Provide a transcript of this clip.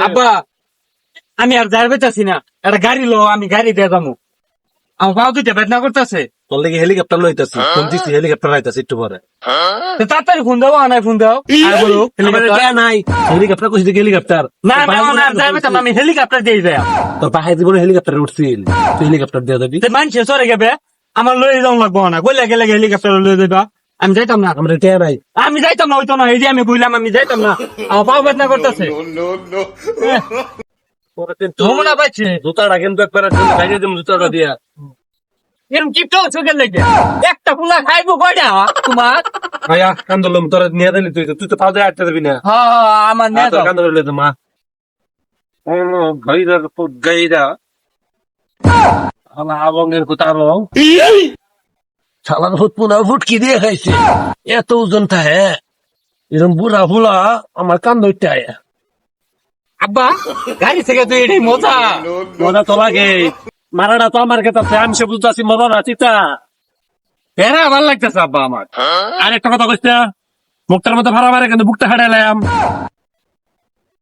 আব্বা আমি আর যাই বেতাছি না, একটা গাড়ি লো, আমি গাড়ি দিয়ে যাবো। আমার বাবা দুইটা বেদনা করতেছে। তোর লেগে হেলিকপ্টার লইতাছি, ফোন দিচ্ছি হেলিকপ্টার আইতাছি একটু পরে। তাড়াতাড়ি ফোন দাও, আনাই ফোন দাও। আর বলো হেলিকপ্টার নাই হেলিকপ্টার কইছি হেলিকপ্টার না না না, আর যাই বেতাম না, আমি হেলিকপ্টার দিয়ে যাই। তোর পাহাড় জীবনে হেলিকপ্টার উঠছিল, তুই হেলিকপ্টার দিয়ে যাবি। মানুষে সরে গেবে, আমার লয়ে যাওয়া লাগবো না, কইলে গেলে হেলিকপ্টার লয়ে যাবা। আমি যাইতাম না, আমরা টেয়া নাই। আমি যাইতাম না, হইতো না, এই যে আমি কইলাম আমি যাইতাম না, আমার বাবা বেদনা করতেছে। ভ্রমণা পাইছে জুতাটা কিন্তু একবার খাইয়ে দিম, জুতাটা দিয়া। এরকম কিপটা চোখের লেগে একটা ফুলা খাইবো কয়টা তোমার? ভাইয়া কান্দলম তোর নিয়ে দিলি, তুই তো পাও দিয়ে আটটা দিবি না। হ্যাঁ আমার নিয়ে যাও। কান্দ করলে তো মা গাইরা গাইরা আমার আবঙ্গের কোথা রং শালার হুট পুনা ফুটকি দিয়ে খাইছে, এত ওজন থাকে এরকম বুড়া ফুলা আমার কান্দ উঠতে। আব্বা গাড়ি থেকে তুই এটাই মজা। মজা তো লাগে, মারাটা তো আমার কাছে আমি সে বুঝতে আছি, মজা না চিতা বেড়া ভালো লাগতেছে আব্বা আমার। আর একটা কথা কইস না, মুখটার মতো ভাড়া মারে কিন্তু বুকটা হারাইলাম।